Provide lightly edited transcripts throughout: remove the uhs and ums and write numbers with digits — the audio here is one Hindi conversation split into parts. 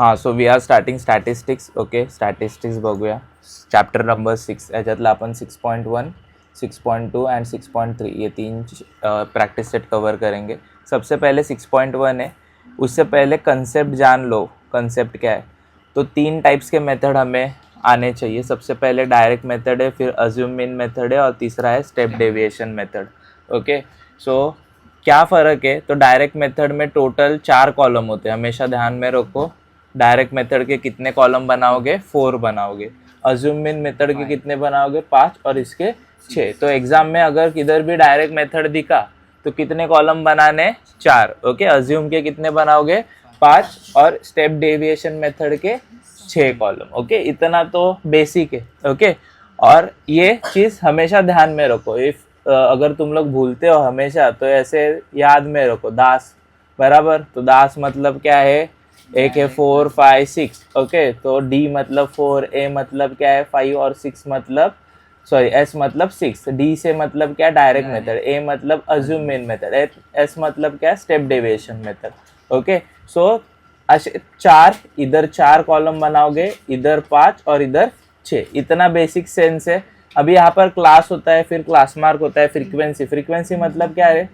हां, so we are starting statistics. Okay, statistics बघूया. चॅप्टर नंबर 6 याच्यातलं आपण 6.1, 6.2 एंड 6.3 ये तीन प्रैक्टिस सेट कवर करेंगे. सबसे पहले 6.1 है. उससे पहले कंसेप्ट जान लो. कंसेप्ट क्या है? तो 3 टाइप्स के मेथड हमें आने चाहिए. सबसे पहले डायरेक्ट मेथड है, फिर अज्यूम मीन मेथड है और तीसरा है स्टेप डेविएशन मेथड. ओके, सो क्या फ़र्क है? तो डायरेक्ट मेथड में टोटल 4 कॉलम होते हैं. हमेशा ध्यान में रखो. डायरेक्ट मेथड के कितने कॉलम बनाओगे? 4 बनाओगे. अज्यूम मीन मेथड के कितने बनाओगे? 5 और इसके 6. तो एग्जाम में अगर किधर भी डायरेक्ट मेथड दिखा तो कितने कॉलम बनाने? 4. ओके, अज्यूम के कितने बनाओगे? 5 और स्टेप डेविएशन मेथड के 6 कॉलम. ओके, इतना तो बेसिक है. ओके, और ये चीज़ हमेशा ध्यान में रखो. इफ अगर तुम लोग भूलते हो हमेशा तो ऐसे याद में रखो. दास बराबर, तो दास मतलब क्या है? एक है 4, 5, 6. ओके, तो डी मतलब 4, ए मतलब क्या है? 5 और 6 मतलब एस मतलब 6. डी से मतलब क्या? Direct method. ए मतलब अज्यूम मेन मेथड. एस मतलब क्या? Step deviation method. ओके, सो असे 4, इधर 4 कॉलम बनाओगे, इधर 5 और इधर 6. इतना बेसिक सेंस है. अभी यहाँ पर क्लास होता है, फिर क्लास मार्क होता है, फ्रीक्वेंसी. फ्रीक्वेंसी मतलब क्या है?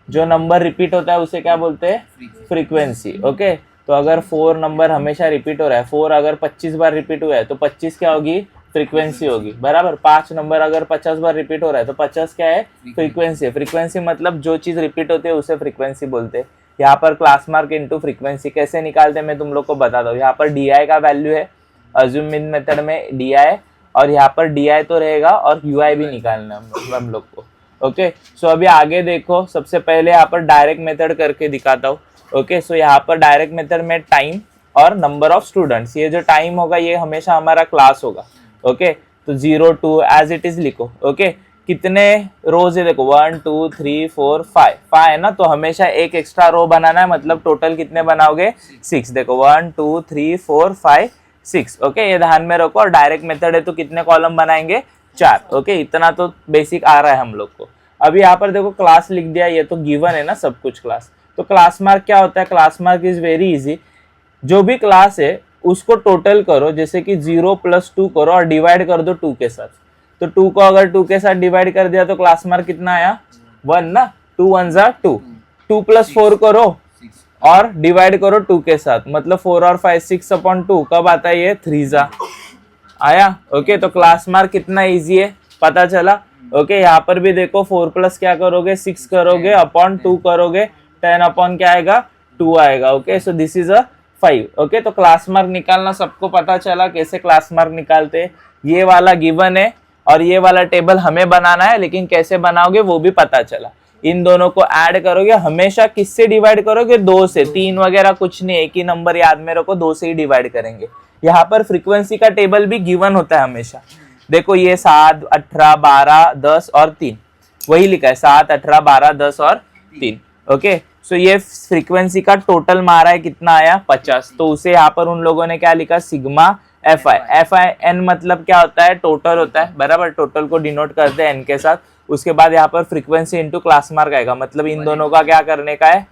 जो नंबर रिपीट होता है उसे क्या बोलते हैं? फ्रीक्वेंसी. ओके, तो अगर 4 नंबर हमेशा रिपीट हो रहा है, 4 अगर 25 बार रिपीट हुआ है तो 25 क्या होगी? फ्रीक्वेंसी होगी. बराबर. 5 नंबर अगर 50 बार रिपीट हो रहा है तो 50 क्या है? फ्रीक्वेंसी है. फ्रीक्वेंसी मतलब जो चीज़ रिपीट होती है उसे फ्रीक्वेंसी बोलते हैं. यहाँ पर क्लास मार्क इंटू फ्रीक्वेंसी कैसे निकालते हैं मैं तुम लोग को बता दूँ. यहाँ पर डी आई का वैल्यू है अज्यूम मीन मेथड में, डी आई, और यहाँ पर डी आई तो रहेगा और यू आई भी निकालना है हम लोग को. ओके, सो अभी आगे देखो. सबसे पहले यहाँ पर डायरेक्ट मेथड करके दिखाता हूँ. ओके, सो यहाँ पर डायरेक्ट मेथड में टाइम और नंबर ऑफ स्टूडेंट्स, ये जो टाइम होगा ये हमेशा हमारा क्लास होगा. ओके, तो 0 2 एज इट इज लिखो. ओके, कितने रोज है? देखो 1 2 3 4 5 है ना, तो हमेशा एक एक्स्ट्रा रो बनाना है. मतलब टोटल कितने बनाओगे? 6. देखो 1 2 3 4 5 6. ओके, ये ध्यान में रखो. और डायरेक्ट मेथड है तो कितने कॉलम बनाएंगे? 4. ओके, इतना तो बेसिक आ रहा है हम लोग को. अभी यहाँ पर देखो क्लास लिख दिया, ये तो गिवन है ना सब कुछ क्लास. तो क्लास मार्क क्या होता है? Class mark is very easy. जो भी क्लास है उसको टोटल करो, जैसे कि 0 + 2 करो और डिवाइड कर दो 2 के साथ. तो 2 को अगर 2 के साथ डिवाइड कर दिया तो क्लास मार्क कितना आया? 1 ना. 2 1 ज़ा 2. 2 + 4 करो और डिवाइड करो 2 के साथ, मतलब 4 और 5 6/2. कब आता है ये? 3 ज़ा आया. ओके, तो क्लास मार्क कितना इजी है पता चला. ओके, यहाँ पर भी देखो 4 प्लस क्या करोगे? 6 करोगे अपॉन 2 करोगे, 10 अपॉन क्या आएगा? 2 आएगा. Okay, so this is a 5. Okay, तो क्लास मार्क निकालना सबको पता चला कैसे क्लास मार्क निकालते हैं. ये वाला गिवन है और ये वाला टेबल हमें बनाना है, लेकिन कैसे बनाओगे वो भी पता चला. इन दोनों को ऐड करोगे. हमेशा किससे डिवाइड करोगे? 2 से. 3 वगैरह कुछ नहीं, एक ही नंबर याद में रखो, 2 से ही डिवाइड करेंगे. यहाँ पर फ्रीक्वेंसी का टेबल भी गिवन होता है हमेशा. देखो ये 7 18 12 10 और 3 वही लिखा है. 7 18 12 10 और 3. ओके, सो ये फ्रीक्वेंसी का टोटल मारा है, कितना आया? 50. तो उसे यहाँ पर उन लोगों ने क्या लिखा? Sigma F I. F I N मतलब क्या होता है? टोटल होता है. बराबर, टोटल को डिनोट करते हैं एन के साथ. उसके बाद यहाँ पर फ्रीक्वेंसी इंटू क्लास मार्क आएगा, मतलब इन दोनों का क्या करने का है?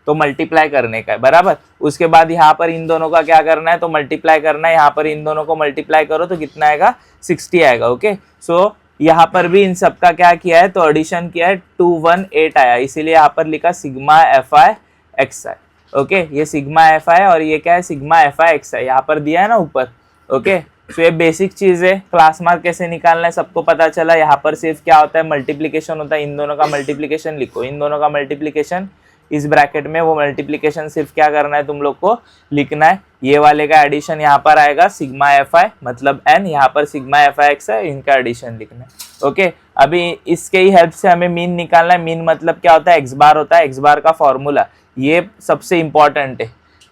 तो मल्टीप्लाई करने का है. बराबर. उसके बाद यहाँ पर इन दोनों का क्या करना है? तो मल्टीप्लाई करना है. यहाँ पर इन दोनों को मल्टीप्लाई करो तो कितना आएगा? 60 आएगा. ओके, सो यहाँ पर भी इन सब का क्या किया है? तो एडिशन किया है. 218 आया, इसीलिए यहाँ पर लिखा sigma F I X I. Okay, ये सिग्मा एफ आई और ये क्या है? सिग्मा एफ आई एक्स आई. यहाँ पर दिया है ना ऊपर. ओके, सो ये बेसिक चीज है. क्लास मार्क कैसे निकालना है सबको पता चला. यहाँ पर सिर्फ क्या होता है? मल्टीप्लीकेशन होता है. इन दोनों का मल्टीप्लीकेशन लिखो. इन दोनों का मल्टीप्लीकेशन इस ब्रैकेट में, वो मल्टीप्लीकेशन सिर्फ क्या करना है? तुम लोग को लिखना है. ये वाले का एडिशन यहाँ पर आएगा सिग्मा एफ आई मतलब एन, यहाँ पर सिग्मा एफ आई एक्स है, इनका एडिशन लिखना है. ओके, अभी इसके ही हेल्प से हमें मीन निकालना है. मीन मतलब क्या होता है? एक्स बार होता है. एक्स बार का फॉर्मूला ये सबसे इंपॉर्टेंट है.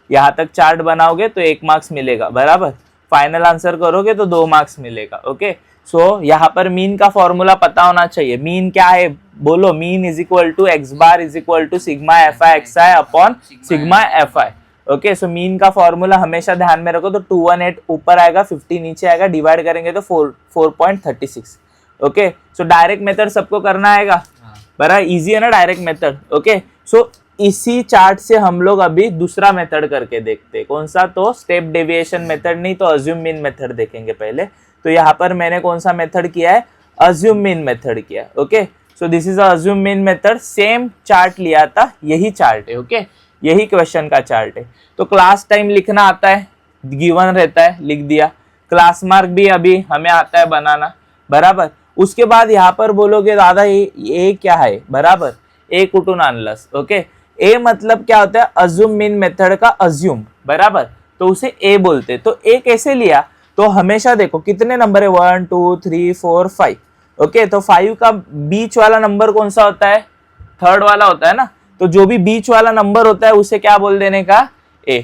यहाँ तक चार्ट बनाओगे तो 1 मार्क्स मिलेगा. बराबर. फाइनल आंसर करोगे तो 2 मार्क्स मिलेगा. ओके, सो यहाँ पर मीन का फॉर्मूला पता होना चाहिए. मीन क्या है? बोलो. Mean is equal to X bar is equal to sigma F I X I upon sigma F I. Okay, so mean का फॉर्मूला हमेशा ध्यान में रखो. तो 218 ऊपर आएगा, 50 नीचे आएगा, डिवाइड करेंगे तो 4.36. ओके, सो डायरेक्ट मेथड सबको करना आएगा. बड़ा इजी है ना डायरेक्ट मेथड. ओके, सो इसी चार्ट से हम लोग अभी दूसरा मेथड करके देखते हैं। कौन सा? तो स्टेप डेविएशन मेथड नहीं तो अज्यूम मीन मेथड देखेंगे पहले। तो यहाँ पर मैंने कौन सा मेथड किया है? अज्यूम मीन मेथड किया। Okay, so this is assume mean method. Same chart लिया था, यही चार्ट है। ओके, यही क्वेश्चन का चार्ट है। तो क्लास टाइम लिखना आता है, गिवन रहता है, लिख दिया। क्लास मार्क भी अभी हमें आता है बनाना, बराबर। उसके बाद यहाँ पर बोलोगे दादा ये क्या है? बराबर, ए कुठून आणलंस? ओके, ए मतलब क्या होता है? अज्यूम मीन मेथड का अज्यूम, बराबर, तो उसे ए बोलते। तो ए कैसे लिया? तो हमेशा देखो कितने नंबर है, 1 2 3 4 5। ओके, तो 5 का बीच वाला नंबर कौन सा होता है? थर्ड वाला होता है ना। तो जो भी बीच वाला नंबर होता है उसे क्या बोल देने का? ए।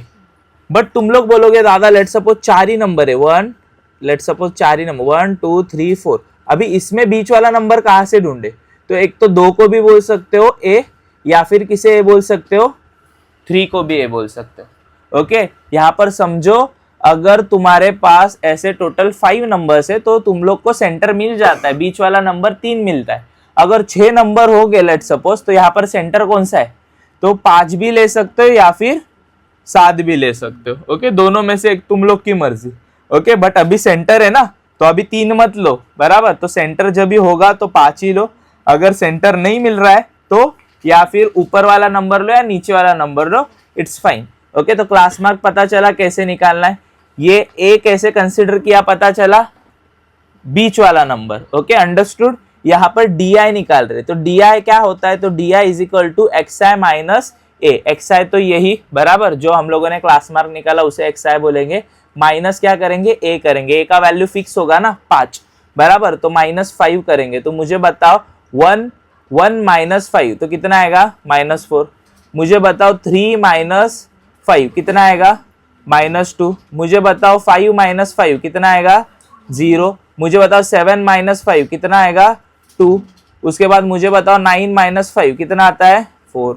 बट तुम लोग बोलोगे दादा लेट सपोज 4 ही नंबर है, 1, लेट सपोज 4 ही नंबर, 1 2 3 4। अभी इसमें बीच वाला नंबर कहाँ से ढूंढे? तो एक तो 2 को भी बोल सकते हो ए, या फिर किसे ए बोल सकते हो? 3 को भी ए बोल सकते हो। ओके, यहाँ पर समझो, अगर तुम्हारे पास ऐसे टोटल 5 नंबर्स है तो तुम लोग को सेंटर मिल जाता है, बीच वाला नंबर 3 मिलता है। अगर 6 नंबर हो गए लेट सपोज, तो यहाँ पर सेंटर कौन सा है? तो 5 भी ले सकते हो या फिर 7 भी ले सकते हो। ओके, दोनों में से एक, तुम लोग की मर्जी। ओके, बट अभी सेंटर है ना, तो अभी 3 मत लो, बराबर। तो सेंटर जब भी होगा तो 5 ही लो। अगर सेंटर नहीं मिल रहा है तो या फिर ऊपर वाला नंबर लो या नीचे वाला number low, it's fine. Okay, तो क्लास मार्क पता चला कैसे निकालना है। ये ए कैसे कंसिडर किया पता चला? बीच वाला नंबर। Okay, understood. यहाँ पर डी आई निकाल रहे, तो डी आई क्या होता है? तो D I is equal to X I minus A. X I तो यही, बराबर, जो हम लोगों ने क्लास मार्क निकाला उसे एक्स आई बोलेंगे। माइनस क्या करेंगे? ए करेंगे। ए का वैल्यू फिक्स होगा ना 5, बराबर, तो -5 करेंगे। तो मुझे बताओ 1 माइनस 5 तो कितना आएगा? -4। मुझे बताओ 3 माइनस 5 कितना आएगा? -2। मुझे बताओ 5 माइनस 5 कितना आएगा? 0। मुझे बताओ 7 माइनस 5 कितना आएगा? 2। उसके बाद मुझे बताओ 9 माइनस 5 कितना आता है? 4।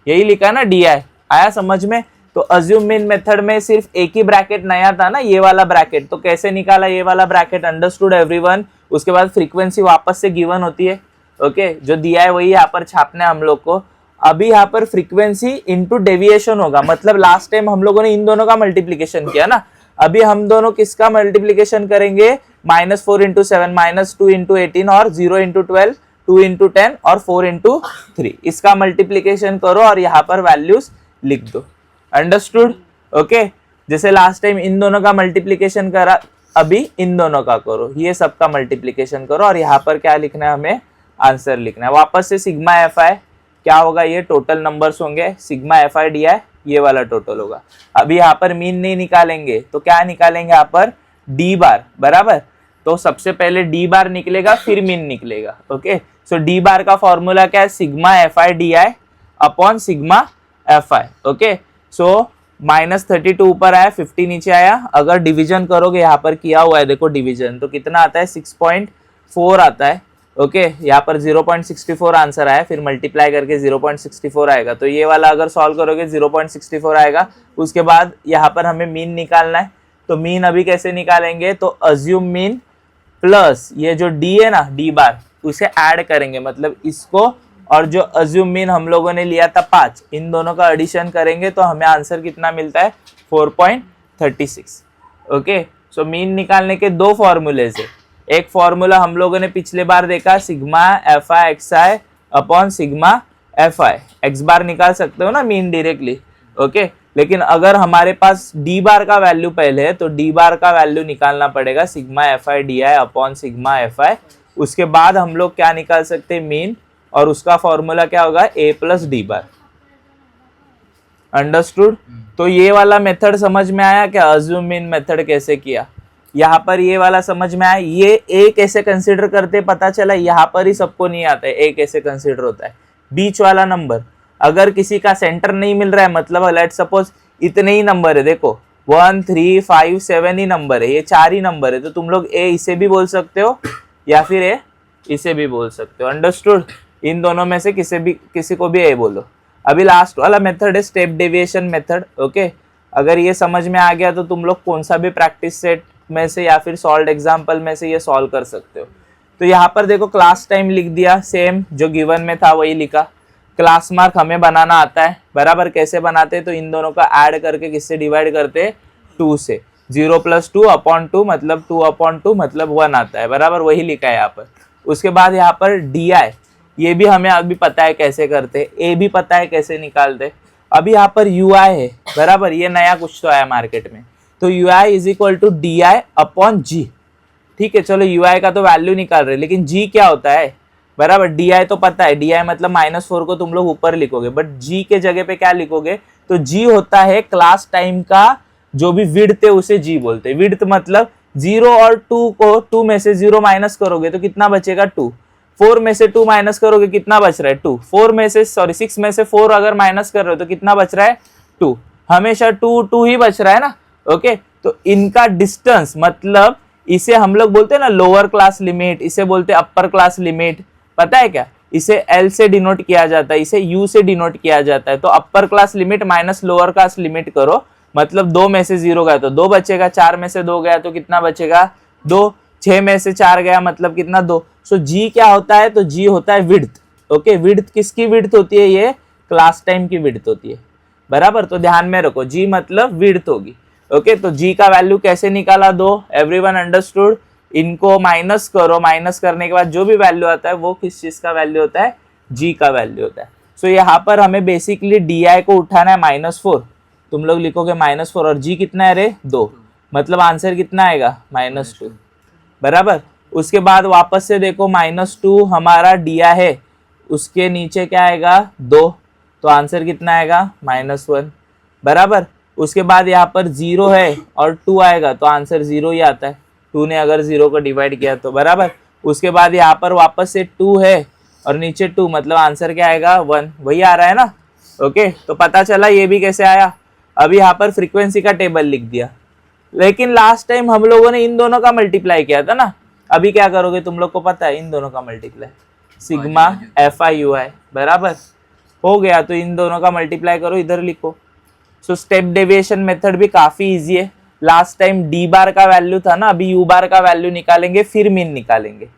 यही लिखा ना डी आई। आया समझ में? तो अज्यूम मीन मेथड में सिर्फ एक ही ब्रैकेट नया था ना, ये वाला ब्रैकेट। तो कैसे निकाला ये वाला ब्रैकेट? Understood everyone. उसके बाद फ्रीक्वेंसी वापस से गिवन होती है। ओके, जो दिया है वही यहाँ पर छापना है हम लोग को। अभी यहाँ पर फ्रीक्वेंसी इंटू डेविएशन होगा, मतलब लास्ट टाइम हम लोगों ने इन दोनों का मल्टीप्लीकेशन किया ना, अभी हम दोनों किसका मल्टीप्लीकेशन करेंगे? -4 इंटू 7, -2 इंटू 18 और 0 इंटू 12, 2 इंटू 10 और 4 इंटू 3। इसका मल्टीप्लीकेशन करो और यहाँ पर वैल्यूज लिख दो। अंडरस्टूड? ओके, जैसे लास्ट टाइम इन दोनों का मल्टीप्लीकेशन करा, अभी इन दोनों का करो, ये सबका मल्टीप्लीकेशन करो और यहाँ पर क्या लिखना है? हमें आंसर लिखना है। वापस से सिग्मा एफ आई क्या होगा? ये टोटल नंबर्स होंगे, सिग्मा एफ आई डी आई ये वाला टोटल होगा। अभी यहाँ पर मीन नहीं निकालेंगे तो क्या निकालेंगे? यहाँ पर डी बार, बराबर। तो सबसे पहले डी बार निकलेगा फिर मीन निकलेगा। ओके, सो डी बार का फॉर्मूला क्या है? Sigma F I D I upon sigma F I. Okay, so -32 ऊपर आया, 50 नीचे आया। अगर डिवीजन करोगे, यहाँ पर किया हुआ है देखो डिवीजन, तो कितना आता है? 6.4 आता है। ओके, यहाँ पर 0.64 आंसर आया, फिर मल्टीप्लाई करके 0.64 आएगा। तो ये वाला अगर सॉल्व करोगे 0.64 आएगा। उसके बाद यहाँ पर हमें मीन निकालना है, तो मीन अभी कैसे निकालेंगे? तो अज्यूम मीन प्लस ये जो डी है ना, डी बार, उसे ऐड करेंगे, मतलब इसको और जो अज्यूम मीन हम लोगों ने लिया था 5, इन दोनों का एडिशन करेंगे तो हमें आंसर कितना मिलता है? 4.36। ओके, सो मीन निकालने के 2 फॉर्मूले है। एक फॉर्मूला हम लोगों ने पिछले बार देखा, sigma F I X I upon sigma F I. X bar निकाल सकते हो ना मीन डायरेक्टली। ओके, लेकिन अगर हमारे पास डी बार का वैल्यू पहले है तो डी बार का वैल्यू निकालना पड़ेगा sigma F I D I upon sigma F आई। उसके बाद हम लोग क्या निकाल सकते हैं? मीन, और उसका फॉर्मूला क्या होगा? ए प्लस डी बार। अंडरस्टूड? तो ये वाला मेथड समझ में आया क्या? अज्यूम मीन मेथड कैसे किया? यहाँ पर ये वाला समझ में आया। ये ए कैसे कंसीडर करते पता चला? यहाँ पर ही सबको नहीं आता है ए कैसे कंसीडर होता है। बीच वाला नंबर, अगर किसी का सेंटर नहीं मिल रहा है, मतलब लेट सपोज इतने ही नंबर है, देखो 1 3 5 7 ही नंबर है, ये 4 ही नंबर है, तो तुम लोग ए इसे भी बोल सकते हो या फिर ए इसे भी बोल सकते हो। अंडरस्टूड? इन दोनों में से किसी को भी ए बोलो। अभी लास्ट वाला मेथड है स्टेप डेविएशन मेथड। ओके, अगर ये समझ में आ गया तो तुम लोग कौन सा भी प्रैक्टिस सेट में से या फिर सॉल्व एग्जाम्पल में से ये सॉल्व कर सकते हो। तो यहाँ पर देखो क्लास टाइम लिख दिया, सेम जो गिवन में था वही लिखा। क्लास मार्क हमें बनाना आता है बराबर। कैसे बनाते हैं, तो इन दोनों का ऐड करके किससे डिवाइड करते हैं, 2 से। 0 + 2/2 मतलब 2/2 मतलब 1 आता है बराबर, वही लिखा है यहाँ पर। उसके बाद यहाँ पर DI, ये भी हमें अभी पता है कैसे करते हैं, ए भी पता है कैसे निकालते। अभी यहाँ पर UI है बराबर, ये नया कुछ तो आया मार्केट में, तो UI = DI/G। ठीक है, चलो UI का तो वैल्यू निकाल रहे, लेकिन G क्या होता है बराबर। DI तो पता है, DI मतलब -4 को तुम लोग ऊपर लिखोगे, बट G के जगह पे क्या लिखोगे, तो G होता है क्लास टाइम का जो भी विड्थ है उसे G बोलते हैं। विड्थ मतलब 0 और 2 को 2 में से 0 माइनस करोगे तो कितना बचेगा, 2। 4 में से 2 माइनस करोगे कितना बच रहा है, 2। 6 में से 4 अगर माइनस कर रहे हो तो कितना बच रहा है, 2। हमेशा 2 ही बच रहा है ना। ओके, तो इनका डिस्टेंस मतलब इसे हम लोग बोलते हैं ना लोअर क्लास लिमिट, इसे बोलते हैं अपर क्लास लिमिट, पता है क्या। इसे L से डिनोट किया जाता है, इसे U से डिनोट किया जाता है। तो upper class limit minus lower class limit करो, मतलब 2 में से 0 गया तो 2 बचेगा, 4 में से 2 गया तो कितना बचेगा, 2। 6 में से 4 गया मतलब कितना, 2। सो G क्या होता है, तो G होता है विड्थ। ओके, विड्थ किसकी विड्थ होती है, ये क्लास टाइम की विड्थ होती है बराबर। तो ध्यान में रखो, G मतलब विड्थ होगी। ओके, तो G का वैल्यू कैसे निकाला, 2। Everyone understood. इनको माइनस करो, माइनस करने के बाद जो भी वैल्यू आता है वो किस चीज का वैल्यू होता है, G का वैल्यू होता है। सो यहाँ पर हमें बेसिकली DI को उठाना है -4, तुम लोग लिखोगे -4, और G कितना है रे, 2, मतलब आंसर कितना आएगा, -2 बराबर। उसके बाद वापस से देखो, -2 हमारा DI है, उसके नीचे क्या आएगा, 2, तो आंसर कितना आएगा, -1 बराबर। उसके बाद यहाँ पर 0 है और 2 आएगा तो आंसर 0 ही आता है, 2 ने अगर 0 को डिवाइड किया तो बराबर। उसके बाद यहाँ पर वापस से 2 है और नीचे 2, मतलब आंसर क्या आएगा, 1, वही आ रहा है ना। ओके, तो पता चला ये भी कैसे आया। अभी यहाँ पर फ्रीक्वेंसी का टेबल लिख दिया, लेकिन लास्ट टाइम हम लोगों ने इन दोनों का मल्टीप्लाई किया था ना। अभी क्या करोगे, तुम लोग को पता है, इन दोनों का मल्टीप्लाई, सिग्मा FI/UI बराबर हो गया, तो इन दोनों का मल्टीप्लाई करो, इधर लिखो। सो स्टेप डेविएशन मेथड भी काफी इजी है। लास्ट टाइम D बार का वैल्यू था ना, अभी U बार का वैल्यू निकालेंगे, फिर मीन निकालेंगे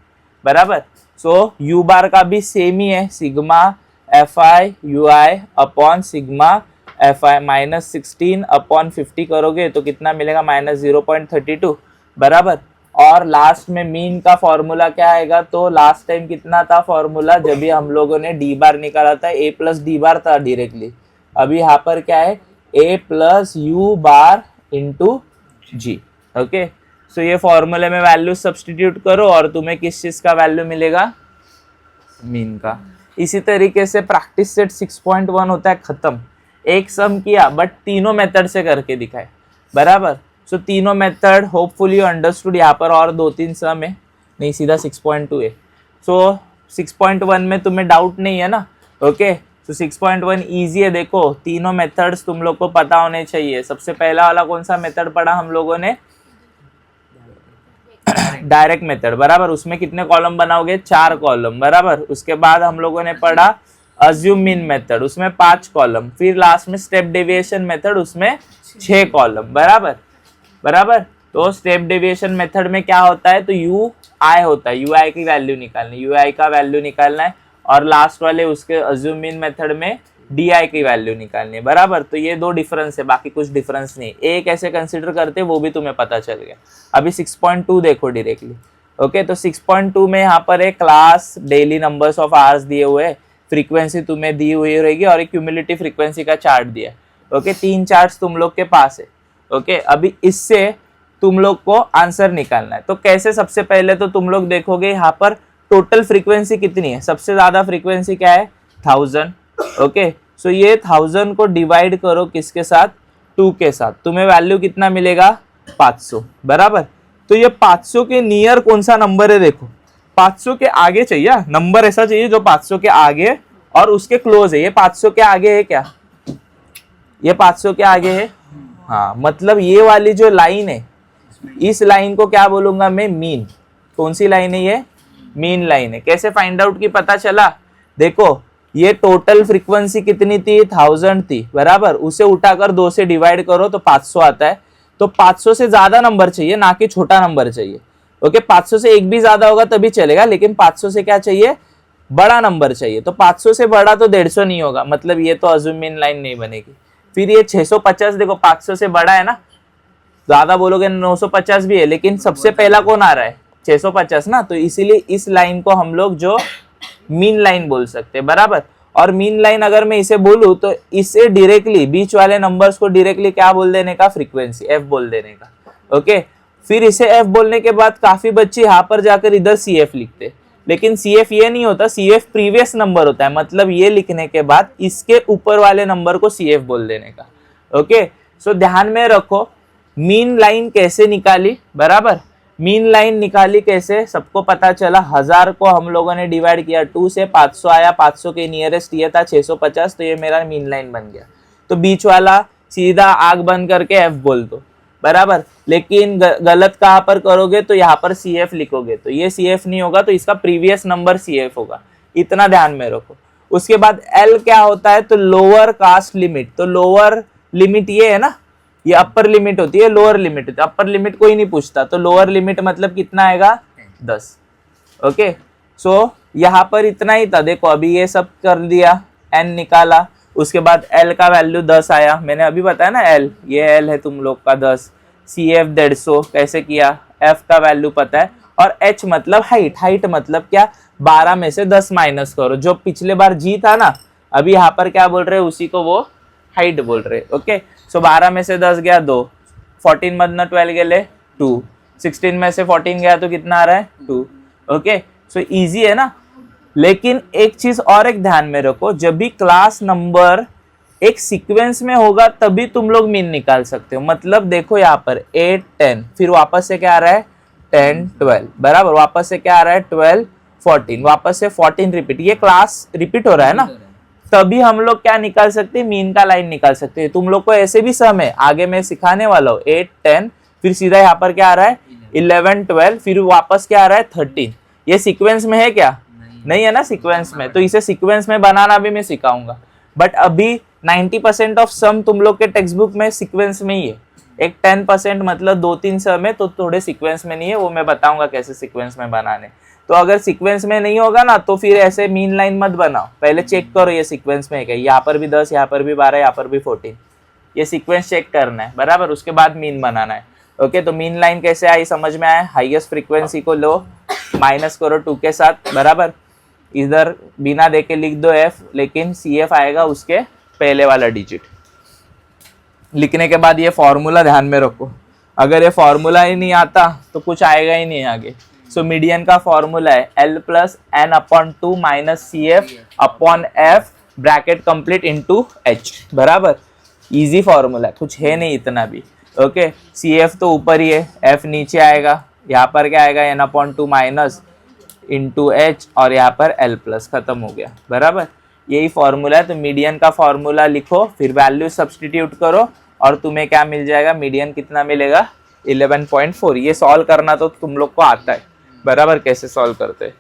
बराबर। सो U बार का भी सेम ही है, सिग्मा FI/UI सिग्मा FI -16/50 करोगे तो कितना मिलेगा, -0.32 बराबर। और लास्ट में मीन का फॉर्मूला क्या आएगा, तो लास्ट टाइम कितना था फॉर्मूला, जब भी हम लोगों ने D बार निकाला था, A + D बार था डायरेक्टली। अभी यहाँ पर क्या है, A + U bar into G। Okay, so ये फॉर्मूले में वैल्यू सब्सटीट्यूट करो और तुम्हें किस चीज का वैल्यू मिलेगा, मीन का। इसी तरीके से प्रैक्टिस सेट 6.1 होता है खत्म। एक सम किया बट तीनों मेथड से करके दिखाए बराबर। सो तीनों मेथड होपफुली अंडरस्टूड। यहाँ पर और 2-3 सम है, नहीं सीधा 6.2 है। सो 6.1 में तुम्हें डाउट नहीं है ना। ओके, तो 6.1 ईजी है। देखो तीनों मेथड्स तुम लोग को पता होने चाहिए। सबसे पहला वाला कौन सा मेथड पढ़ा हम लोगों ने, डायरेक्ट मेथड बराबर। उसमें कितने कॉलम बनाओगे, 4 कॉलम बराबर। उसके बाद हम लोगों ने पढ़ा अज्यूम मीन मेथड, उसमें 5 कॉलम। फिर लास्ट में स्टेप डेविएशन मेथड, उसमें 6 कॉलम बराबर बराबर। तो स्टेप डेविएशन मेथड में क्या होता है, तो UI होता है, UI की वैल्यू निकालनी, UI का वैल्यू निकालना है। और लास्ट वाले उसके अज्यूम मीन मेथड में DI की वैल्यू निकालनी है बराबर। तो ये 2 डिफरेंस है, बाकी कुछ डिफरेंस नहीं। ए कैसे कंसिडर करते हैं वो भी तुम्हें पता चल गया। अभी 6.2 देखो डायरेक्टली। ओके, तो 6.2 में यहाँ पर एक class, daily numbers of hours दिए हुए हैं, फ्रीक्वेंसी तुम्हें दी हुई रहेगी और एक क्यूमुलेटिव फ्रीक्वेंसी का चार्ट दिया है। ओके, 3 चार्ट्स तुम लोग के पास है। ओके, अभी इससे तुम लोग को आंसर निकालना है। तो कैसे, सबसे पहले तो तुम लोग देखोगे यहाँ पर टोटल फ्रीक्वेंसी कितनी है। सबसे ज्यादा फ्रीक्वेंसी क्या है, 1000। ओके, सो ये 1000 को डिवाइड करो किसके साथ, 2 के साथ, तुम्हें वैल्यू कितना मिलेगा, 500 बराबर। तो ये 500 के नियर कौन सा नंबर है, देखो 500 के आगे चाहिए नंबर, ऐसा चाहिए जो 500 के आगे और उसके क्लोज है। ये 500 के आगे है क्या, ये 500 के आगे है, हाँ, मतलब ये वाली जो लाइन है, इस लाइन को क्या बोलूंगा मैं, मीन। कौन सी लाइन है ये, मीन लाइन है। कैसे फाइंड आउट की पता चला, देखो ये टोटल फ्रीक्वेंसी कितनी थी, 1000 थी बराबर। उसे उठाकर 2 से डिवाइड करो तो 500 आता है। तो 500 से ज्यादा नंबर चाहिए, ना कि छोटा नंबर चाहिए। ओके, 500 से एक भी ज्यादा होगा तभी चलेगा, लेकिन 500 से क्या चाहिए, बड़ा नंबर चाहिए, तो 500 से बड़ा तो 150 नहीं होगा, मतलब ये तो अज्यूम मीन लाइन नहीं बनेगी। फिर ये 650 देखो 500 से बड़ा है ना, ज्यादा बोलोगे 950 भी है, लेकिन सबसे पहला कौन आ रहा है 650 ना, तो इसीलिए इस लाइन को हम लोग जो मीन लाइन बोल सकते हैं, बराबर। और मीन लाइन अगर मैं इसे बोलूं तो इसे डायरेक्टली बीच वाले नंबर्स को डायरेक्टली क्या बोल देने का, फ्रीक्वेंसी एफ बोल देने का, ओके। फिर इसे एफ बोलने के बाद काफी बच्चे यहाँ पर जाकर इधर सी एफ लिखते, लेकिन सी एफ ये नहीं होता, सी एफ प्रीवियस नंबर होता है, मतलब ये लिखने के बाद इसके ऊपर वाले नंबर को सी एफ बोल देने का, ओके। सो ध्यान में रखो मीन लाइन कैसे निकाली, बराबर। मीन लाइन निकाली कैसे, सबको पता चला 1000 को हम लोगों ने डिवाइड किया 2 से, 500 आया, 500 के नियरेस्ट ये था 650, तो ये मेरा मीन लाइन बन गया। तो बीच वाला सीधा आग बंद करके एफ बोल दो, बराबर। लेकिन गलत कहाँ पर करोगे, तो यहाँ पर सी एफ लिखोगे, तो ये सी एफ नहीं होगा, तो इसका प्रीवियस नंबर सी एफ होगा, इतना ध्यान में रखो। उसके बाद एल क्या होता है, तो लोअर कास्ट लिमिट, तो लोअर लिमिट ये है ना, ये अपर लिमिट होती है, लोअर लिमिट होती है, अपर लिमिट कोई नहीं पूछता, तो लोअर लिमिट मतलब कितना आएगा 10, ओके। सो यहाँ पर इतना ही था, देखो अभी ये सब कर दिया, एन निकाला, उसके बाद एल का वैल्यू 10 आया, मैंने अभी बताया ना एल, ये एल है तुम लोग का 10, सी एफ 150 कैसे किया, एफ का वैल्यू पता है, और एच मतलब हाइट, हाइट मतलब क्या, 12 में से 10 माइनस करो, जो पिछले बार जी था ना, अभी यहाँ पर क्या बोल रहे हैं, उसी को वो हाइट बोल रहे, ओके। सो 12 में से 10 गया 2, 14 मधन 12 गेले 2, 16 में से 14 गया तो कितना आ रहा है 2, ओके। सो इजी है ना। लेकिन एक चीज और एक ध्यान में रखो, जब भी क्लास नंबर एक सीक्वेंस में होगा तभी तुम लोग मीन निकाल सकते हो। मतलब देखो यहाँ पर 8 10, फिर वापस से क्या आ रहा है 10 12, बराबर, वापस से क्या आ रहा है 12 14, वापस से 14 रिपीट, ये क्लास रिपीट हो रहा है ना, तभी हम लोग क्या निकाल सकते हैं, मीन का लाइन निकाल सकते हैं। तुम लोग को ऐसे भी सम है, आगे मैं सिखाने वाला हूँ, 8 10, फिर सीधा यहाँ पर क्या आ रहा है 11 12, फिर वापस क्या आ रहा है 13। ये सीक्वेंस में है क्या, नहीं है ना सीक्वेंस में, तो इसे सीक्वेंस में बनाना भी मैं सिखाऊंगा। बट अभी 90% ऑफ सम तुम लोग के टेक्स्ट बुक में सीक्वेंस में ही है, एक 10% मतलब 2-3 सम है तो थोड़े सीक्वेंस में नहीं है, वो मैं बताऊंगा कैसे सीक्वेंस में बनाने। तो अगर सीक्वेंस में नहीं होगा ना तो फिर ऐसे मीन लाइन मत बनाओ, पहले चेक करो ये सीक्वेंस में है क्या, यहाँ पर भी 10, यहाँ पर भी 12, यहाँ पर भी 14, ये सीक्वेंस चेक करना है, बराबर। उसके बाद मीन बनाना है, ओके। तो मीन लाइन कैसे आई समझ में आया, हाईएस्ट फ्रीक्वेंसी को लो, माइनस करो 2 के साथ, बराबर। इधर बिना देखे लिख दो एफ, लेकिन सी एफ आएगा उसके पहले वाला डिजिट। लिखने के बाद ये फॉर्मूला ध्यान में रखो, अगर ये फॉर्मूला ही नहीं आता तो कुछ आएगा ही नहीं आगे। सो मीडियन का फॉर्मूला है L plus N upon 2 minus C F upon F bracket complete into H, बराबर। इजी फॉर्मूला है, कुछ है नहीं इतना भी, ओके। सी एफ तो ऊपर ही है, एफ नीचे आएगा, यहाँ पर क्या आएगा N upon 2 minus into H, और यहाँ पर L प्लस, खत्म हो गया, बराबर। यही फॉर्मूला है। तो मीडियन का फॉर्मूला लिखो, फिर वैल्यू सब्सटीट्यूट करो, और तुम्हें क्या मिल जाएगा, मीडियन कितना मिलेगा 11.4। ये सॉल्व करना तो तुम लोग को आता है, बराबर, कैसे सॉल्व करते हैं।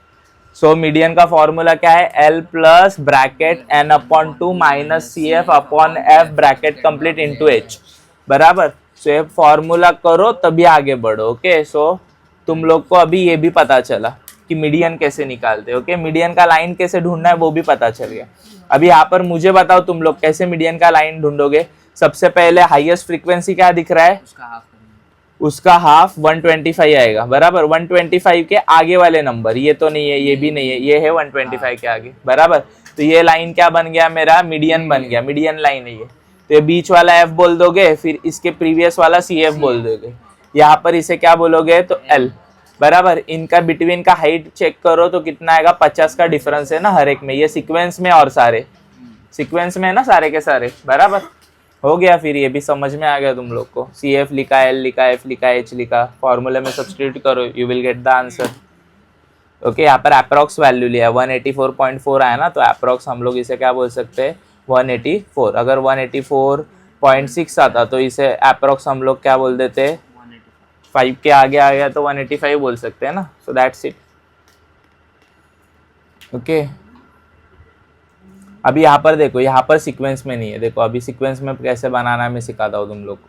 सो मीडियन का फॉर्मूला क्या है, L plus bracket N upon 2 minus C F upon F bracket complete into H, बराबर। सो ये फॉर्मूला करो तभी आगे बढ़ो, ओके। सो तुम लोग को अभी ये भी पता चला कि मीडियन कैसे निकालते, ओके। मीडियन का लाइन कैसे ढूंढना है वो भी पता चल गया। अभी यहाँ पर मुझे बताओ तुम लोग कैसे मीडियन का लाइन ढूंढोगे। सबसे पहले हाईएस्ट फ्रीक्वेंसी क्या दिख रहा है, उसका हाफ 125 आएगा, बराबर। 125 के आगे वाले नंबर, ये तो नहीं है, ये भी नहीं है, ये है 125 के आगे, बराबर। तो ये लाइन क्या बन गया मेरा, मीडियन बन गया, मीडियन लाइन है ये। तो ये बीच वाला एफ बोल दोगे, फिर इसके प्रीवियस वाला सी एफ बोल दोगे, यहाँ पर इसे क्या बोलोगे तो एल, बराबर। इनका बिटवीन का हाइट चेक करो तो कितना आएगा, 50 का डिफरेंस है ना हर एक में, ये सीक्वेंस में और सारे सीक्वेंस में है ना सारे के सारे, बराबर। हो गया, फिर ये भी समझ में आ गया तुम लोग को। सी एफ लिखा, एल लिखा, एफ लिखा, एच लिखा, फॉर्मूले में सब्स्टिट्यूट करो, you will get the answer, okay. यहाँ पर अप्रॉक्स वैल्यू लिया 184.4 आया ना, तो अप्रॉक्स हम लोग इसे क्या बोल सकते हैं 184। अगर 184.6 आता तो इसे अप्रॉक्स हम लोग क्या बोल देते, 5 के आगे आ गया तो 185 बोल सकते हैं ना। So that's it, okay. अभी यहाँ पर देखो, यहाँ पर सीक्वेंस में नहीं है, देखो अभी सीक्वेंस में कैसे बनाना है मैं सिखाता हूँ तुम लोग को।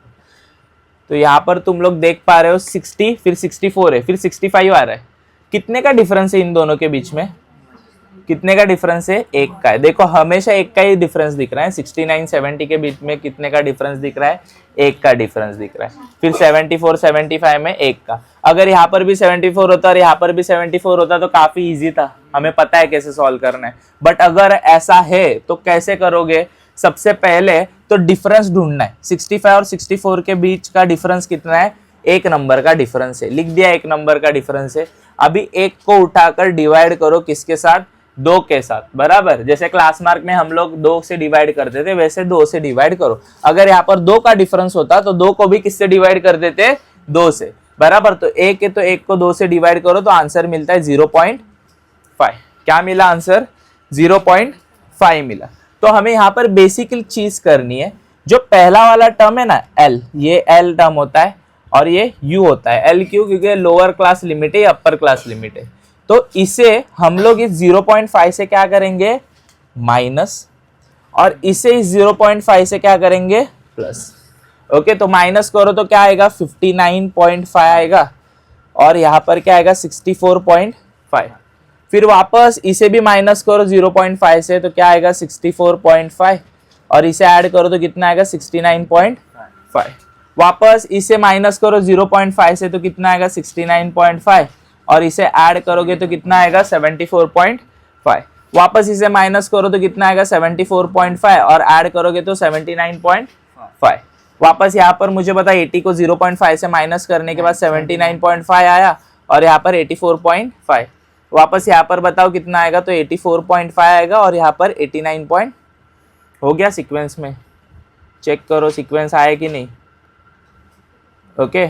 तो यहाँ पर तुम लोग देख पा रहे हो 60, फिर 64 है, फिर 65 आ रहा है। कितने का डिफरेंस है इन दोनों के बीच में, कितने का डिफरेंस है? एक का है। देखो हमेशा एक का ही डिफरेंस दिख रहा है। 69 70 के बीच में कितने का डिफरेंस दिख रहा है? एक का डिफरेंस दिख रहा है। फिर 74 75 में एक का। अगर यहाँ पर भी 74 होता और यहाँ पर भी 74 होता तो काफी इजी था, हमें पता है कैसे सॉल्व करना है। बट अगर ऐसा है तो कैसे करोगे? सबसे पहले तो डिफरेंस ढूंढना है। 65 और 64 के बीच का डिफरेंस कितना है? एक नंबर का डिफरेंस है। लिख दिया, एक नंबर का डिफरेंस है। अभी एक को उठाकर डिवाइड करो किसके साथ? 2 के साथ, बराबर। जैसे क्लास मार्क में हम लोग 2 से डिवाइड करते थे, वैसे 2 से डिवाइड करो। अगर यहाँ पर 2 का डिफरेंस होता तो 2 को भी किससे डिवाइड कर देते? 2 से, बराबर। तो एक है तो एक को 2 से डिवाइड करो तो आंसर मिलता है 0.5। क्या मिला आंसर? 0.5 मिला। तो हमें यहाँ पर बेसिक चीज करनी है। जो पहला वाला टर्म है ना L, ये L टर्म होता है और ये U होता है। L क्यों? क्योंकि लोअर क्लास लिमिट है, अपर क्लास लिमिट है। तो इसे हम लोग इस 0.5 से क्या करेंगे? माइनस, और इसे इस 0.5 से क्या करेंगे? प्लस। ओके, तो माइनस करो तो क्या आएगा? 59.5 आएगा, और यहाँ पर क्या आएगा? 64.5। फिर वापस इसे भी माइनस करो 0.5 से तो क्या आएगा? 64.5, और इसे ऐड करो तो कितना आएगा? 69.5। वापस इसे माइनस करो 0.5 से तो कितना आएगा? 69.5, और इसे ऐड करोगे तो कितना आएगा? 74.5। वापस इसे माइनस करो तो कितना आएगा? 74.5, और ऐड करोगे तो 79.5। वापस यहाँ पर मुझे बता 80 को 0.5 से माइनस करने के बाद 79.5 आया, और यहाँ पर 84.5। वापस यहाँ पर बताओ कितना आएगा? तो 84.5 आएगा, और यहाँ पर 89 हो गया। सीक्वेंस में चेक करो सीक्वेंस आया कि नहीं। ओके,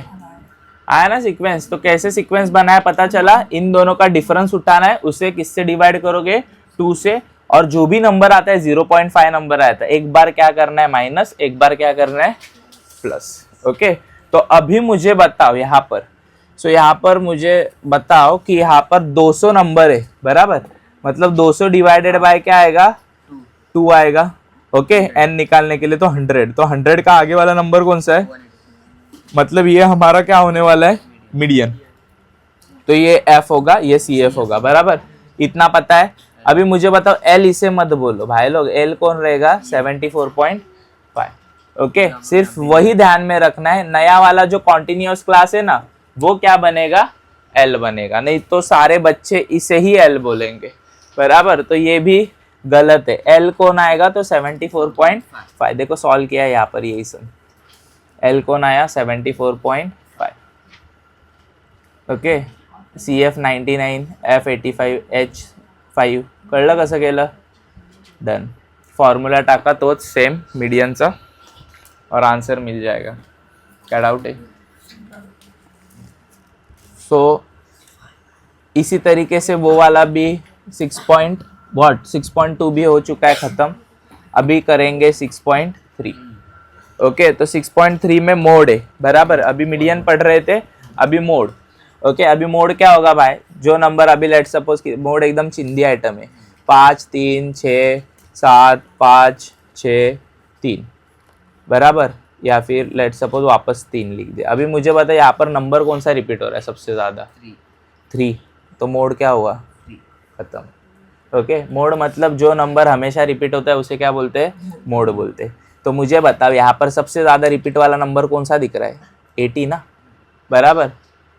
आया ना सीक्वेंस। तो कैसे सीक्वेंस बना है पता चला? इन दोनों का डिफरेंस उठाना है, उसे किससे डिवाइड करोगे? 2 से, और जो भी नंबर आता है 0.5 नंबर आता है, एक बार क्या करना है? माइनस, एक बार क्या करना है? प्लस। ओके, तो अभी मुझे बताओ यहाँ पर, यहाँ पर मुझे बताओ कि यहाँ पर 200 नंबर है, बराबर। मतलब 200 डिवाइडेड बाय क्या आएगा? 2 आएगा। ओके, n निकालने के लिए तो 100, तो 100 का आगे वाला नंबर कौन सा है? मतलब ये हमारा क्या होने वाला है? मीडियन। तो ये f होगा, ये CF होगा, बराबर। इतना पता है। अभी मुझे बताओ L, इसे मत बोलो भाई लोग, L कौन रहेगा? 74.5। ओके, सिर्फ वही ध्यान में रखना है। नया वाला जो कॉन्टिन्यूअस क्लास है ना, वो क्या बनेगा? L बनेगा, नहीं तो सारे बच्चे इसे ही L बोलेंगे, बराबर। तो ये भी गलत है। L कौन आएगा? तो 74.5। देखो सॉल्व किया है यहाँ पर, यही सब। L कौन आया? 74.5। Okay, CF 99, F 85, H 5। कळलं कसं केलं? डन। फॉर्म्युला टाका तोच सेम मीडियनचा, और आंसर मिल जाएगा। क्या डाउट है? सो इसी तरीके से वो वाला भी 6.2 भी हो चुका है खत्म। अभी करेंगे 6.3। ओके, तो 6.3 में मोड है, बराबर। अभी मीडियन पढ़ रहे थे, अभी मोड। ओके, अभी मोड क्या होगा भाई? जो नंबर अभी लेट सपोज की मोड एकदम चिंदी आइटम है, 5 3 6 7 5 6 3, बराबर। या फिर लेट सपोज वापस 3 लिख दे। अभी मुझे बता यहाँ पर नंबर कौन सा रिपीट हो रहा है सबसे ज्यादा? 3। तो मोड क्या हुआ? खत्म। ओके, मोड मतलब जो नंबर हमेशा रिपीट होता है उसे क्या बोलते हैं? मोड बोलते हैं। तो मुझे बताओ यहाँ पर सबसे ज्यादा रिपीट वाला नंबर कौन सा दिख रहा है? 80 ना, बराबर।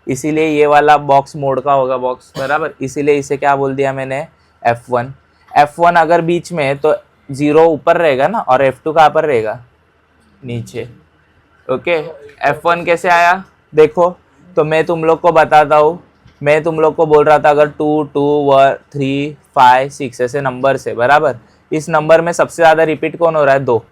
इसीलिए ये वाला बॉक्स मोड का होगा बॉक्स, बराबर। इसीलिए इसे क्या बोल दिया मैंने? F1। F1 अगर बीच में है तो 0 ऊपर रहेगा ना, और F2 कहाँ पर रहेगा? नीचे। ओके, F1 कैसे आया देखो। तो मैं तुम लोग को बताता हूँ। मैं तुम लोग को बोल रहा था अगर 2 2 1 3 5 6 ऐसे नंबर से, बराबर। इस नंबर में सबसे ज्यादा रिपीट कौन हो रहा है? 2।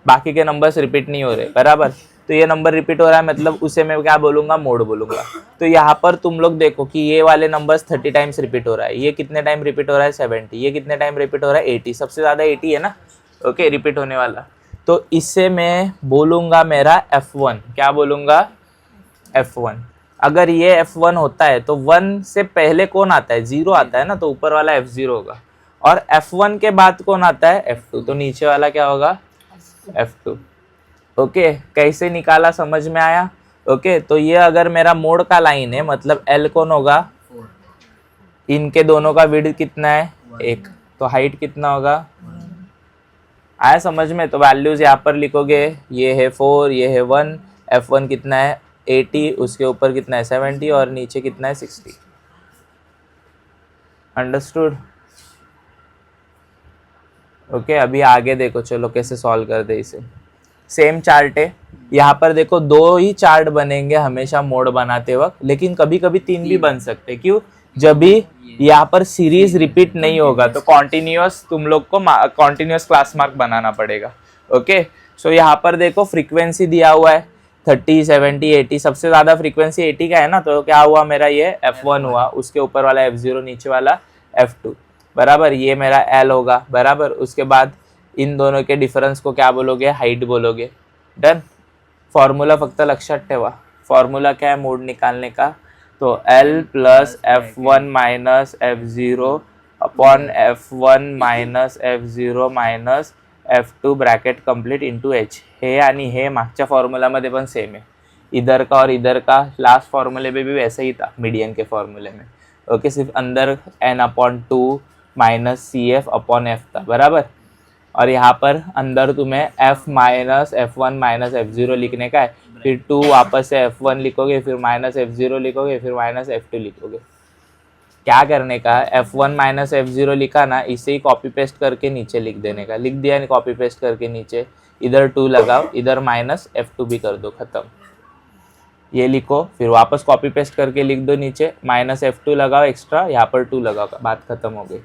बाकी के नंबर्स रिपीट नहीं हो रहे, बराबर। तो ये नंबर रिपीट हो रहा है, मतलब उसे मैं क्या बोलूंगा? मोड बोलूंगा। तो यहाँ पर तुम लोग देखो कि ये वाले नंबर्स 30 टाइम्स रिपीट हो रहा है। ये कितने टाइम रिपीट हो रहा है? 70। ये कितने टाइम रिपीट हो रहा है? 80। सबसे ज्यादा 80 है ना। ओके, रिपीट होने वाला। तो इससे मैं बोलूंगा मेरा F1। क्या बोलूंगा? F1। अगर ये F1 होता है तो 1 से पहले कौन आता है? 0 आता है ना, तो ऊपर वाला F0 होगा। और F1 के बाद कौन आता है? F2। तो नीचे वाला क्या होगा? F2। ओके, कैसे निकाला समझ में आया? ओके, तो ये अगर मेरा मोड का लाइन है, मतलब L कौन होगा? इनके दोनों का विड्थ कितना है? 1, तो हाइट कितना होगा, आया समझ में। तो वैल्यूज यहाँ पर लिखोगे, ये है 4, ये है 1, F1 कितना है 80, उसके ऊपर कितना है 70 और नीचे कितना है 60। अंडरस्टूड। ओके, अभी आगे देखो, चलो कैसे सॉल्व करते इसे। सेम चार्ट है, यहाँ पर देखो 2 ही चार्ट बनेंगे हमेशा मोड बनाते वक्त, लेकिन कभी कभी 3 भी बन सकते हैं। क्यों, जब भी यहाँ पर सीरीज रिपीट नहीं होगा तो कॉन्टिन्यूअस तुम लोग को कॉन्टिन्यूअस क्लास मार्क बनाना पड़ेगा। ओके, सो यहाँ पर देखो फ्रीक्वेंसी दिया हुआ है 30, 70, 80, सबसे ज़्यादा फ्रीक्वेंसी 80 का है ना, तो क्या हुआ मेरा, ये F1 हुआ, उसके ऊपर वाला F0, नीचे वाला F2, बराबर, ये मेरा L होगा, बराबर। उसके बाद इन दोनों के डिफरेंस को क्या बोलोगे, हाइट बोलोगे। डन। फॉर्मूला फक्त लक्षात ठेवा, फॉर्मूला क्या है मोड निकालने का, तो L plus F1 minus F0 upon F1 minus F0 minus F2 bracket complete into H। हे आणि हे मागच्या फॉर्म्युलामध्ये पण सेम है, इधर का और इधर का लास्ट फॉर्मूले में भी वैसे ही था मीडियन के फॉर्मूले में। ओके, सिर्फ अंदर n upon 2 minus CF upon F था, बराबर। और यहाँ पर अंदर तुम्हें F minus F1 minus F0 लिखने का है, फिर 2 वापस से F1 लिखोगे, फिर माइनस F0 लिखोगे, फिर माइनस F2 लिखोगे। क्या करने का, F1 माइनस F0 लिखा ना, इसे ही कॉपी पेस्ट करके नीचे लिख देने का, लिख दिया नहीं कॉपी पेस्ट करके नीचे, इधर 2 लगाओ, इधर माइनस F2 भी कर दो, खत्म। ये लिखो, फिर वापस कॉपी पेस्ट करके लिख दो नीचे, माइनस F2 लगाओ एक्स्ट्रा, यहाँ पर 2 लगाओ, बात खत्म हो गई।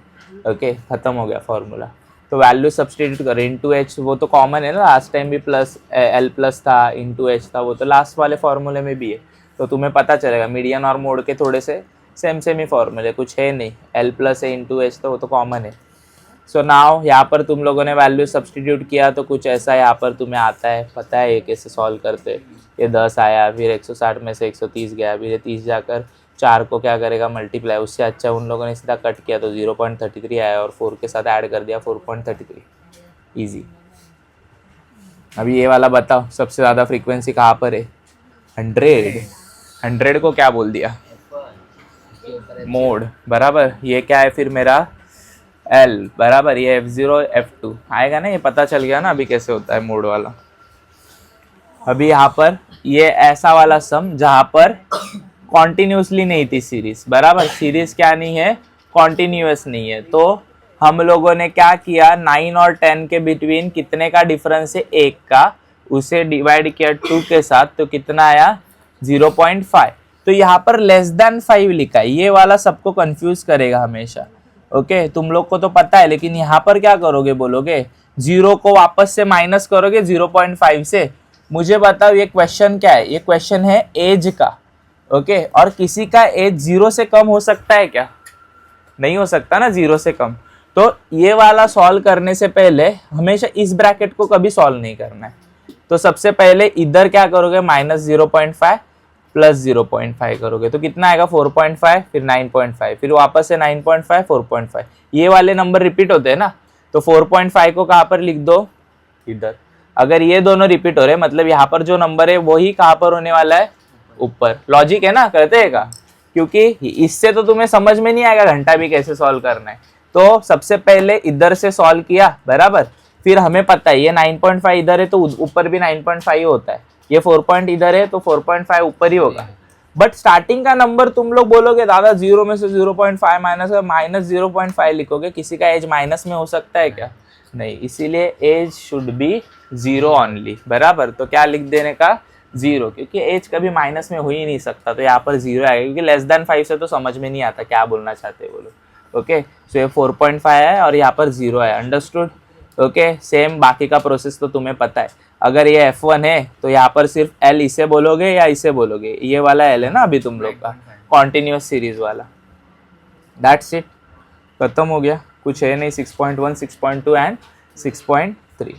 ओके, खत्म हो गया फॉर्मूला। तो वैल्यू सब्सटीट्यूट करें, इंटू H वो तो कॉमन है ना, लास्ट टाइम भी प्लस L प्लस था, इंटू H था, वो तो लास्ट वाले फॉर्मूले में भी है, तो तुम्हें पता चलेगा मीडियन और मोड के थोड़े से सेम ही फॉर्मूले, कुछ है नहीं, L प्लस है इंटू H, तो वो तो कॉमन है। सो नाउ यहाँ पर तुम लोगों ने वैल्यू सब्सटीट्यूट किया तो कुछ ऐसा यहाँ पर तुम्हें आता है, पता है ये कैसे सॉल्व करते। ये 10 आया, फिर 160 में से 130 गया, फिर ये 30 जाकर 4 को क्या करेगा मल्टीप्लाई, उससे अच्छा उन लोगों ने सीधा कट किया तो 0.33 आया और 4 के साथ ऐड कर दिया 4.33, ईजी। अभी ये वाला बताओ, सबसे ज़्यादा फ्रीक्वेंसी कहाँ पर है, 100 को क्या बोल दिया, मोड, बराबर। ये क्या है फिर मेरा L, बराबर, ये F0 F2 आएगा ना, ये पता चल गया ना अभी कैसे होता है मोड वाला। अभी यहाँ पर ये ऐसा वाला सम जहाँ पर कॉन्टिन्यूसली नहीं थी सीरीज, बराबर, सीरीज क्या नहीं है, कॉन्टिन्यूस नहीं है, तो हम लोगों ने क्या किया, 9 और 10 के बिटवीन कितने का डिफरेंस है, 1 का, उसे डिवाइड किया 2 के साथ, तो कितना आया 0.5। तो यहाँ पर लेस देन 5 लिखा है, ये वाला सबको कंफ्यूज करेगा हमेशा। ओके, तुम लोग को तो पता है, लेकिन यहाँ पर क्या करोगे, बोलोगे 0 को वापस से माइनस करोगे 0.5 से। मुझे बताओ ये क्वेश्चन क्या है, ये क्वेश्चन है एज का। ओके, और किसी का एज 0 से कम हो सकता है क्या, नहीं हो सकता ना 0 से कम। तो ये वाला सॉल्व करने से पहले हमेशा इस ब्रैकेट को कभी सॉल्व नहीं करना है। तो सबसे पहले इधर क्या करोगे, माइनस 0.5 प्लस 0.5 करोगे तो कितना आएगा 4.5, फिर 9.5, फिर वापस से 9.5, 4.5, ये वाले नंबर रिपीट होते हैं ना, तो 4.5 को कहाँ पर लिख दो, इधर। अगर ये दोनों रिपीट हो रहे मतलब यहाँ पर जो नंबर है वही कहाँ पर होने वाला है, ऊपर। लॉजिक है ना, करते हैं का, क्योंकि इससे तो तुम्हें समझ में नहीं आएगा घंटा भी कैसे सॉल्व करना है। तो सबसे पहले इधर से सॉल्व किया, बराबर, फिर हमें पता है ये 9.5 इधर है तो ऊपर भी 9.5 ही होता है, ये 4 पॉइंट इधर है तो 4.5 ऊपर ही होगा। बट स्टार्टिंग का नंबर तुम लोग बोलोगे दादा 0 में से 0.5 माइनस 0.5 लिखोगे, किसी का एज माइनस में हो सकता है क्या, नहीं, इसीलिए एज शुड बी 0 ओनली, बराबर। तो क्या लिख देने का, 0, क्योंकि एज कभी माइनस में हो ही नहीं सकता, तो यहाँ पर 0 आएगा, क्योंकि लेस देन 5 से तो समझ में नहीं आता क्या बोलना चाहते हैं वो लोग। ओके, सो ये 4.5 है और यहाँ पर 0 है, अंडरस्टूड। ओके, सेम बाकी का प्रोसेस तो तुम्हें पता है। अगर ये F1 है तो यहाँ पर सिर्फ L इसे बोलोगे या इसे बोलोगे, ये वाला L है ना अभी तुम लोग का कॉन्टिन्यूस सीरीज वाला, दैट्स इट, खत्म हो गया, कुछ है नहीं। 6.1, 6.2 एंड 6.3।